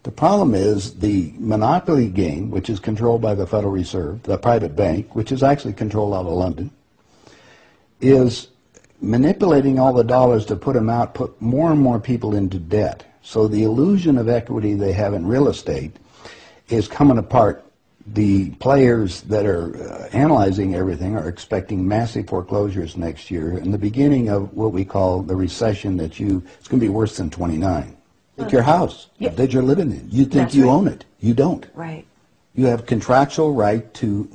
The problem is the monopoly game, which is controlled by the Federal Reserve, the private bank, which is actually controlled out of London, is manipulating all the dollars to put them out, put more and more people into debt. So the illusion of equity they have in real estate is coming apart. The players that are analyzing everything are expecting massive foreclosures next year and the beginning of what we call the recession it's going to be worse than 29. Like your house that you're living in. You think you own it. You don't. Right. You have contractual right to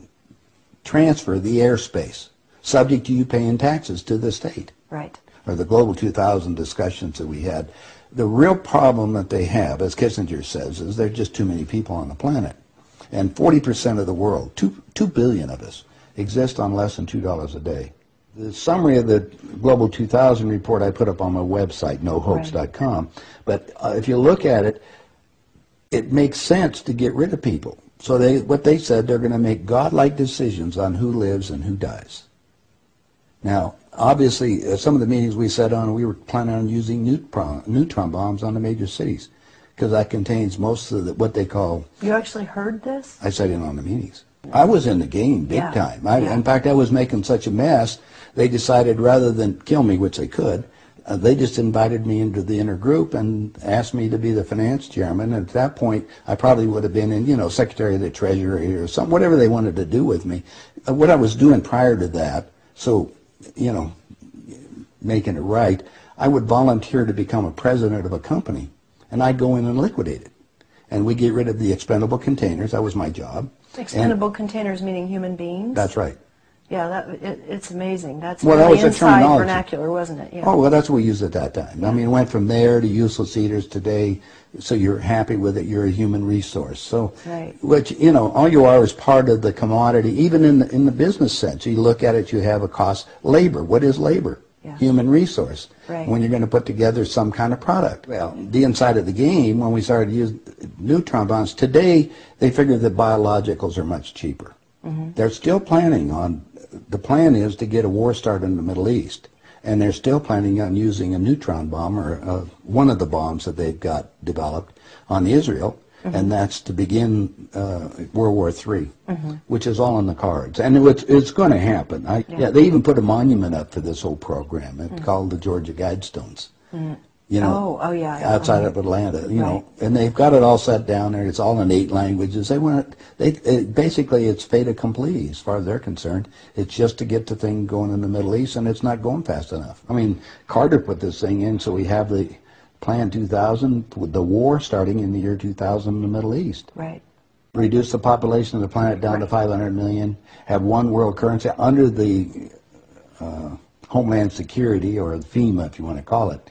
transfer the airspace, subject to you paying taxes to the state. Right. Or the Global 2000 discussions that we had. The real problem that they have, as Kissinger says, is there are just too many people on the planet. And 40% of the world, 2 billion of us, exist on less than $2 a day. The summary of the Global 2000 report I put up on my website, nohoax.com. But if you look at it, it makes sense to get rid of people. So what they said, they're going to make godlike decisions on who lives and who dies. Now, obviously, some of the meetings we sat on, we were planning on using neutron bombs on the major cities, because that contains most of what they call... You actually heard this? I sat in on the meetings. I was in the game big time. In fact, I was making such a mess, they decided rather than kill me, which they could, they just invited me into the inner group and asked me to be the finance chairman. And at that point, I probably would have been in, Secretary of the Treasury or something, whatever they wanted to do with me. What I was doing prior to that, so, making it right, I would volunteer to become a president of a company, and I'd go in and liquidate it. And we get rid of the expendable containers. That was my job. Expendable containers meaning human beings? That's right. Yeah, it's amazing. That's well, that was inside vernacular, wasn't it? Yeah. Oh, well, that's what we used at that time. Yeah. I mean, it went from there to useless eaters today, so you're happy with it, you're a human resource. So, which, all you are is part of the commodity, even in the business sense. You look at it, you have a cost. Labor, what is labor? Yeah. Human resource. Right. When you're going to put together some kind of product. Well, the inside of the game, when we started using neutron bombs, today they figure that biologicals are much cheaper. Mm-hmm. They're still planning on, the plan is to get a war started in the Middle East, and they're still planning on using a neutron bomb, or one of the bombs that they've got developed on Israel, and that's to begin World War III, which is all in the cards. And it's going to happen. They even put a monument up for this whole program. It's called the Georgia Guidestones. Outside of Atlanta, and they've got it all set down there. It's all in 8 languages. Basically, it's fait accompli as far as they're concerned. It's just to get the thing going in the Middle East, and it's not going fast enough. I mean, Carter put this thing in, so we have the Plan 2000, with the war starting in the year 2000 in the Middle East. Right. Reduce the population of the planet down to 500 million, have one world currency under the Homeland Security, or FEMA, if you want to call it.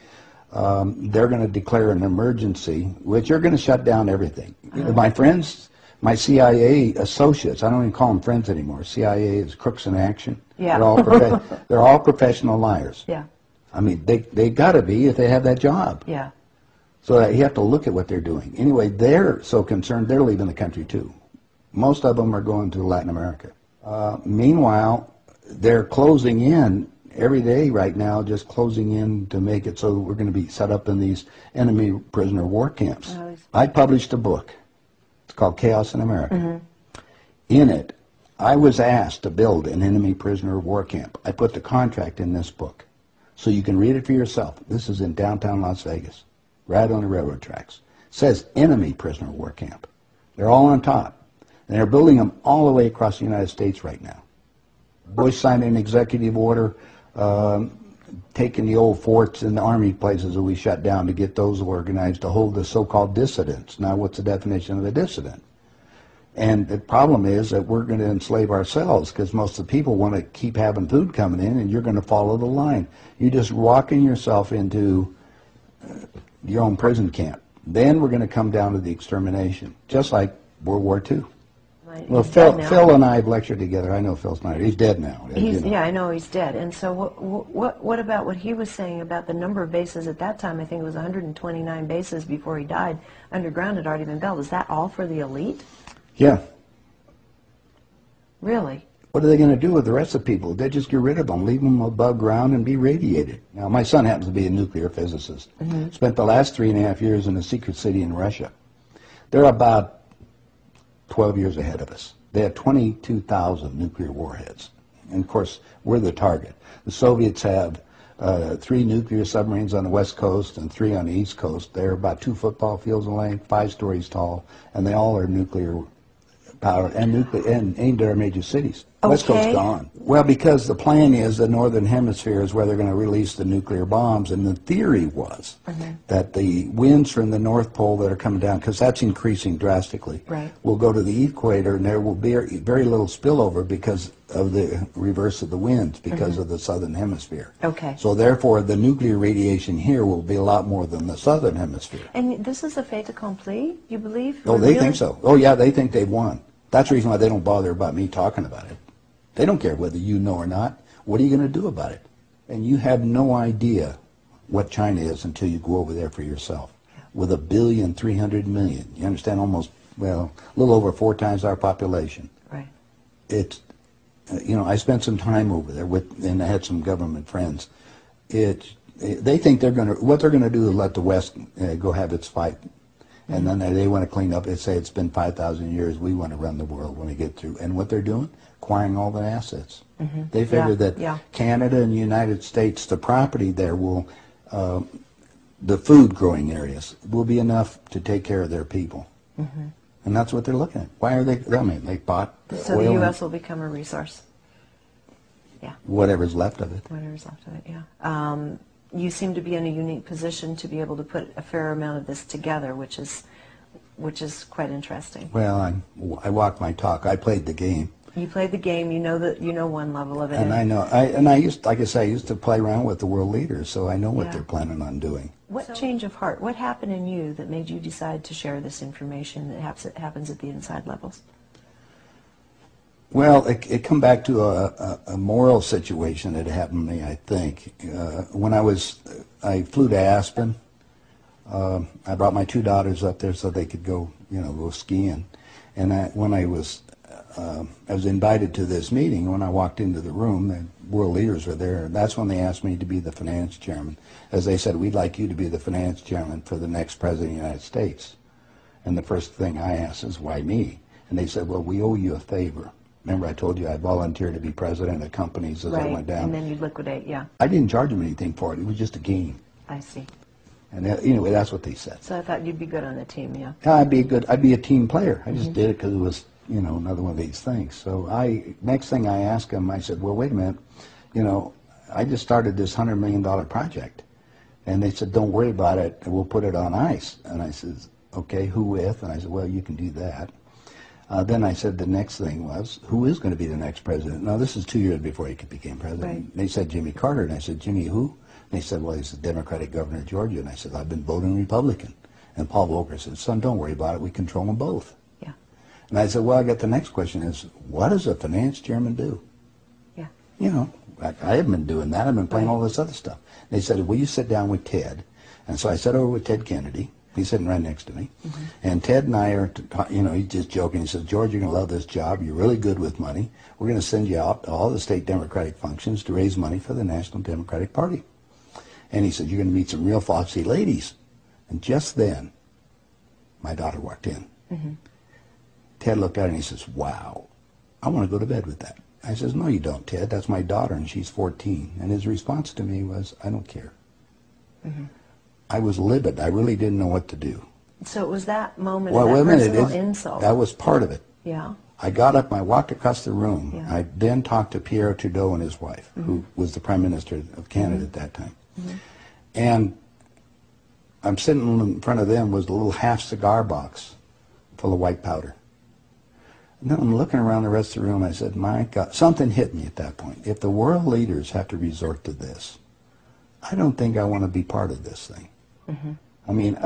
They're going to declare an emergency, which are going to shut down everything. My friends, my CIA associates, I don't even call them friends anymore. CIA is crooks in action. Yeah. They're all professional liars. Yeah. I mean, they got to be if they have that job. Yeah. So you have to look at what they're doing. Anyway, they're so concerned, they're leaving the country too. Most of them are going to Latin America. Meanwhile, they're closing in every day right now, just closing in to make it so we're going to be set up in these enemy prisoner war camps. I published a book. It's called Chaos in America. In it, I was asked to build an enemy prisoner war camp. I put the contract in this book, so you can read it for yourself. This is in downtown Las Vegas, right on the railroad tracks. It says enemy prisoner war camp. They're all on top. And they're building them all the way across the United States right now. Bush signed an executive order taking the old forts and the army places that we shut down to get those organized to hold the so-called dissidents. Now, what's the definition of a dissident? And the problem is that we're going to enslave ourselves, because most of the people want to keep having food coming in, and you're going to follow the line. You're just walking yourself into your own prison camp. Then we're going to come down to the extermination, just like World War II. Well, Phil and I have lectured together. I know Phil Snyder. He's dead now. Yeah, I know he's dead. And so what about what he was saying about the number of bases at that time? I think it was 129 bases before he died. Underground had already been built. Is that all for the elite? Yeah. Really? What are they going to do with the rest of the people? They just get rid of them, leave them above ground and be radiated. Now, my son happens to be a nuclear physicist. Spent the last 3.5 years in a secret city in Russia. They're about 12 years ahead of us. They have 22,000 nuclear warheads. And of course, we're the target. The Soviets have 3 nuclear submarines on the west coast and 3 on the east coast. They're about 2 football fields in length, 5 stories tall, and they all are nuclear powered and aimed at our major cities. West Coast gone. Well, because the plan is the northern hemisphere is where they're going to release the nuclear bombs, and the theory was that the winds from the North Pole that are coming down, because that's increasing drastically, will go to the equator, and there will be very little spillover because of the reverse of the winds, because of the southern hemisphere. So therefore, the nuclear radiation here will be a lot more than the southern hemisphere. And this is a fait accompli, you believe? Oh, they think so. Oh, yeah, they think they've won. That's the reason why they don't bother about me talking about it. They don't care whether you know or not. What are you going to do about it? And you have no idea what China is until you go over there for yourself. With 1,300,000,000, you understand, almost, well, a little over 4 times our population. Right. It's, you know, I spent some time over there and I had some government friends. They think what they're going to do is let the West go have its fight. And then they want to clean up. They say it's been 5,000 years. We want to run the world when we get through. And what they're doing? Acquiring all the assets. They figure that Canada and the United States, the property there will, the food growing areas will be enough to take care of their people. And that's what they're looking at. Why are they? I mean, they bought so oil. The U.S. will become a resource. Yeah. Whatever's left of it. Whatever's left of it. Yeah. You seem to be in a unique position to be able to put a fair amount of this together, which is quite interesting. Well, I walk my talk. I played the game. You played the game. You know one level of it. And I know. I used, like I say, I used to play around with the world leaders, so I know what they're planning on doing. What change of heart? What happened in you that made you decide to share this information that happens at the inside levels? Well, it come back to a moral situation that happened to me, I think. When I flew to Aspen. I brought my 2 daughters up there so they could go skiing. And when I was invited to this meeting. When I walked into the room, the world leaders were there, and that's when they asked me to be the finance chairman. As they said, we'd like you to be the finance chairman for the next president of the United States. And the first thing I asked is, why me? And they said, well, we owe you a favor. Remember, I told you I volunteered to be president of companies as I went down. And then you'd liquidate, yeah. I didn't charge them anything for it. It was just a game. I see. And anyway, that's what they said. So I thought you'd be good on the team, yeah. I'd be a team player. I just did it because it was, another one of these things. So next thing I asked them, I said, well, wait a minute, I just started this $100 million project. And they said, don't worry about it, we'll put it on ice. And I said, okay, who with? And I said, well, you can do that. Then I said the next thing was, who is going to be the next president? Now, this is 2 years before he became president. Right. They said Jimmy Carter, and I said, Jimmy who? And they said, well, he's the Democratic governor of Georgia. And I said, I've been voting Republican. And Paul Volcker said, son, don't worry about it. We control them both. Yeah. And I said, well, I got the next question is, what does a finance chairman do? Yeah. I haven't been doing that. I've been playing all this other stuff. They said, will you sit down with Ted? And so I sat over with Ted Kennedy. He's sitting right next to me. And Ted and I are, he's just joking. He says, George, you're going to love this job. You're really good with money. We're going to send you out to all the state Democratic functions to raise money for the National Democratic Party. And he said, you're going to meet some real foxy ladies. And just then, my daughter walked in. Ted looked at her and he says, wow, I want to go to bed with that. I says, no, you don't, Ted. That's my daughter, and she's 14. And his response to me was, I don't care. I was livid. I really didn't know what to do. So it was that moment Well, of wait that a minute. personal insult. That was part of it. Yeah. I got up and I walked across the room. Yeah. I then talked to Pierre Trudeau and his wife, who was the Prime Minister of Canada at that time. And I'm sitting in front of them was a little half cigar box full of white powder. And then I'm looking around the rest of the room. I said, my God, something hit me at that point. If the world leaders have to resort to this, I don't think I want to be part of this thing. I mean,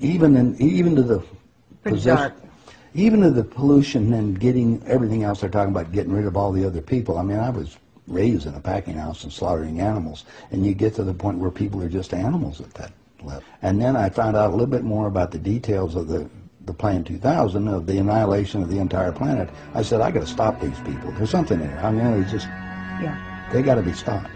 even to the dark. even to the pollution and getting everything else they're talking about, getting rid of all the other people. I mean, I was raised in a packing house and slaughtering animals, and you get to the point where people are just animals at that level. And then I found out a little bit more about the details of the Plan 2000, of the annihilation of the entire planet. I said, I got to stop these people. There's something there. I mean, they got to be stopped.